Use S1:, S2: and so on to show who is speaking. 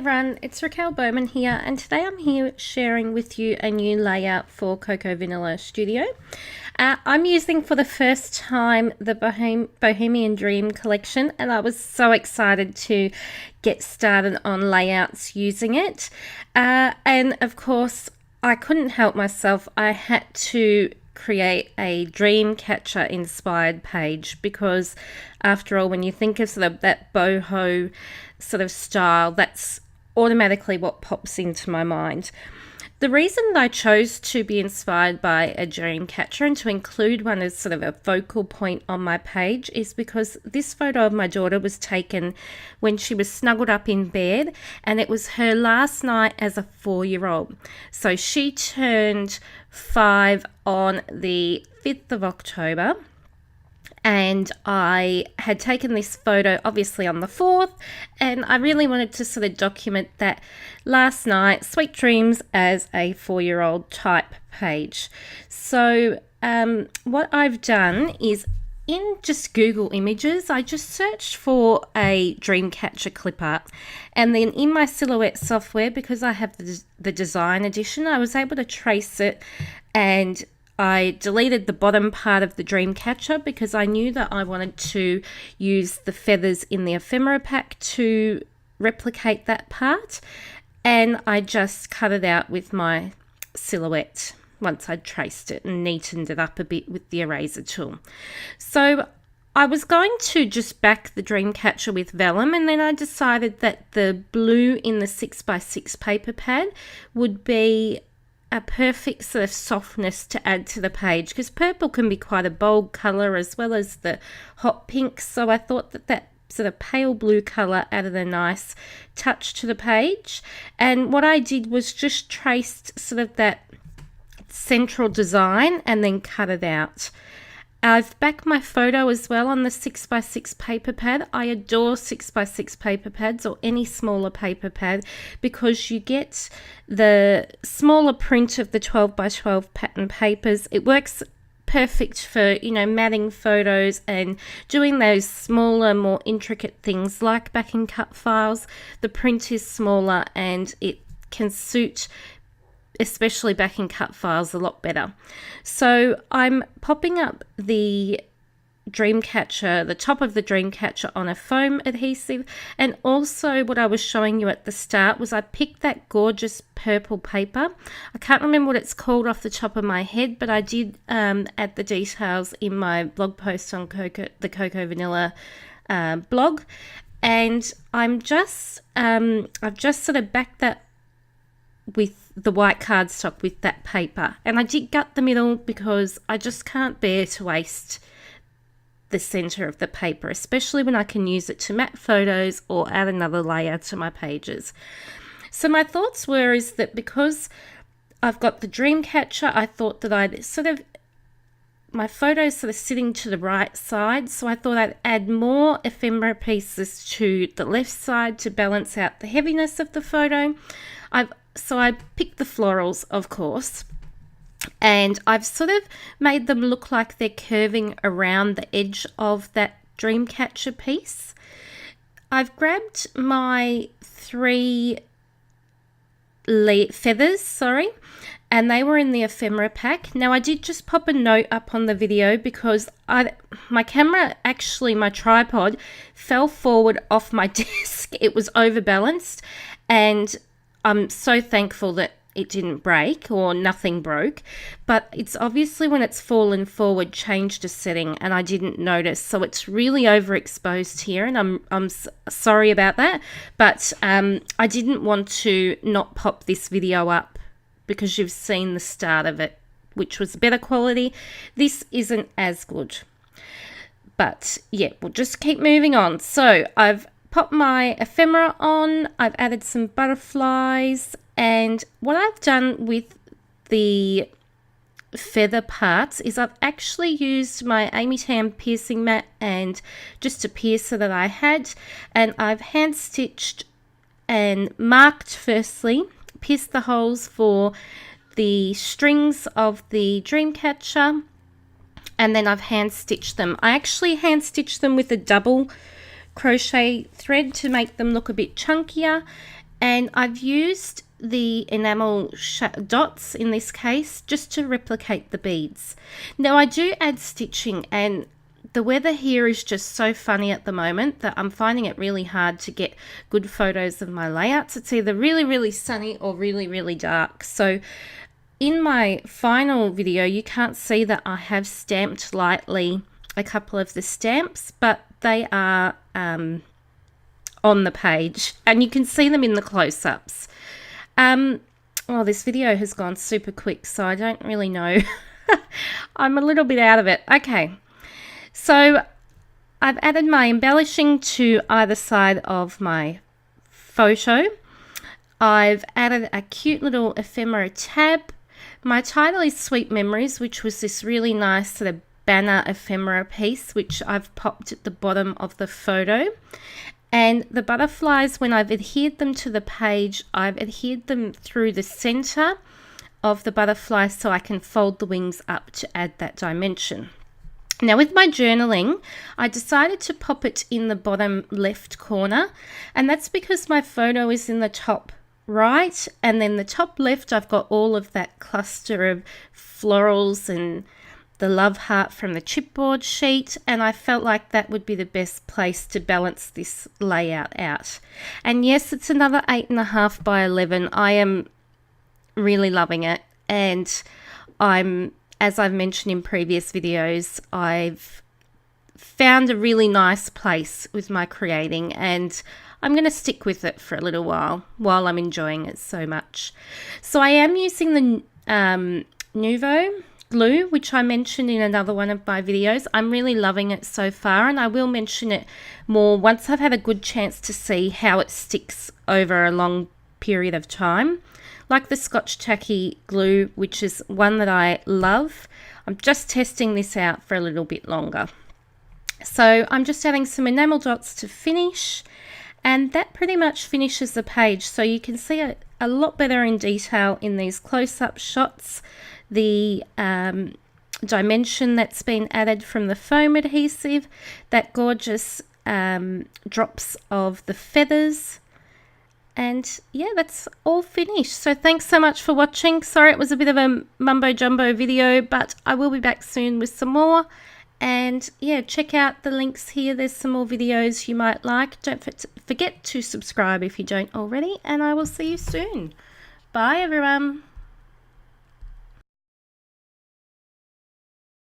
S1: everyone, it's Raquel Bowman here, and today I'm here sharing with you a new layout for Cocoa Vanilla Studio. I'm using for the first time the Bohemian Dream collection, and I was so excited to get started on layouts using it. And of course, I couldn't help myself. I had to create a dream catcher inspired page because after all, when you think of sort of that boho sort of style, that's automatically what pops into my mind. The reason that I chose to be inspired by a dream catcher and to include one as sort of a focal point on my page is because this photo of my daughter was taken when she was snuggled up in bed, and it was her last night as a 4-year-old. So she turned 5 on the 5th of October. And I had taken this photo obviously on the 4th, and I really wanted to sort of document that last night, sweet dreams as a 4-year-old type page. So what I've done is in just Google Images, I just searched for a Dreamcatcher clip art, and then in my Silhouette software, because I have the design edition, I was able to trace it, and I deleted the bottom part of the Dreamcatcher because I knew that I wanted to use the feathers in the ephemera pack to replicate that part, and I just cut it out with my Silhouette once I'd traced it and neatened it up a bit with the eraser tool. So I was going to just back the Dreamcatcher with vellum, and then I decided that the blue in the 6x6 paper pad would be a perfect sort of softness to add to the page, because purple can be quite a bold colour as well as the hot pink. So I thought that that sort of pale blue colour added a nice touch to the page. And what I did was just traced sort of that central design and then cut it out. I've backed my photo as well on the 6x6 paper pad. I adore 6x6 paper pads or any smaller paper pad because you get the smaller print of the 12x12 pattern papers. It works perfect for, you know, matting photos and doing those smaller, more intricate things like backing cut files. The print is smaller and it can suit especially backing cut files a lot better. So I'm popping up the Dreamcatcher, the top of the Dreamcatcher on a foam adhesive, and also what I was showing you at the start was I picked that gorgeous purple paper. I can't remember what it's called off the top of my head, but I did add the details in my blog post on the Cocoa Vanilla blog, and I've just sort of backed that with the white cardstock with that paper, and I did gut the middle because I just can't bear to waste the center of the paper, especially when I can use it to matte photos or add another layer to my pages. So my thoughts were is that because I've got the Dreamcatcher, I thought that I'd sort of my photos sort of sitting to the right side, so I thought I'd add more ephemera pieces to the left side to balance out the heaviness of the photo. So I picked the florals, of course, and I've sort of made them look like they're curving around the edge of that Dreamcatcher piece. I've grabbed my 3 feathers, and they were in the ephemera pack. Now I did just pop a note up on the video because my camera, actually my tripod, fell forward off my desk. It was overbalanced, and I'm so thankful that it didn't break or nothing broke, but it's obviously when it's fallen forward changed a setting and I didn't notice, so it's really overexposed here, and I'm sorry about that, but I didn't want to not pop this video up because you've seen the start of it, which was better quality. This isn't as good, but yeah, we'll just keep moving on. So I've popped my ephemera on, I've added some butterflies, and what I've done with the feather parts is I've actually used my Amy Tam piercing mat and just a piercer that I had, and I've hand stitched and marked firstly, pierced the holes for the strings of the Dreamcatcher, and then I've hand stitched them. I actually hand stitched them with a double crochet thread to make them look a bit chunkier, And I've used the enamel dots in this case just to replicate the beads. Now I do add stitching, and the weather here is just so funny at the moment that I'm finding it really hard to get good photos of my layouts. It's either really sunny or really dark. So in my final video, you can't see that I have stamped lightly a couple of the stamps, but they are on the page and you can see them in the close-ups. Well, this video has gone super quick, so I don't really know. I'm a little bit out of it. Okay, so I've added my embellishing to either side of my photo. I've added a cute little ephemera tab. My title is Sweet Memories, which was this really nice sort of banner ephemera piece, which I've popped at the bottom of the photo. And the butterflies, when I've adhered them to the page, I've adhered them through the center of the butterfly so I can fold the wings up to add that dimension. Now with my journaling, I decided to pop it in the bottom left corner, and that's because my photo is in the top right, and then the top left I've got all of that cluster of florals and the love heart from the chipboard sheet, and I felt like that would be the best place to balance this layout out. And yes, it's another 8.5 by 11. I am really loving it, and as I've mentioned in previous videos, I've found a really nice place with my creating, and I'm going to stick with it for a little while I'm enjoying it so much. So I am using the Nuvo glue, which I mentioned in another one of my videos. I'm really loving it so far, and I will mention it more once I've had a good chance to see how it sticks over a long period of time. Like the Scotch Tacky glue, which is one that I love. I'm just testing this out for a little bit longer. So I'm just adding some enamel dots to finish, and that pretty much finishes the page. So you can see it a lot better in detail in these close-up shots. The dimension that's been added from the foam adhesive, that gorgeous drops of the feathers, and yeah, that's all finished. So thanks so much for watching. Sorry it was a bit of a mumbo jumbo video, but I will be back soon with some more. And yeah, check out the links here. There's some more videos you might like. Don't forget to subscribe if you don't already, and I will see you soon. Bye everyone.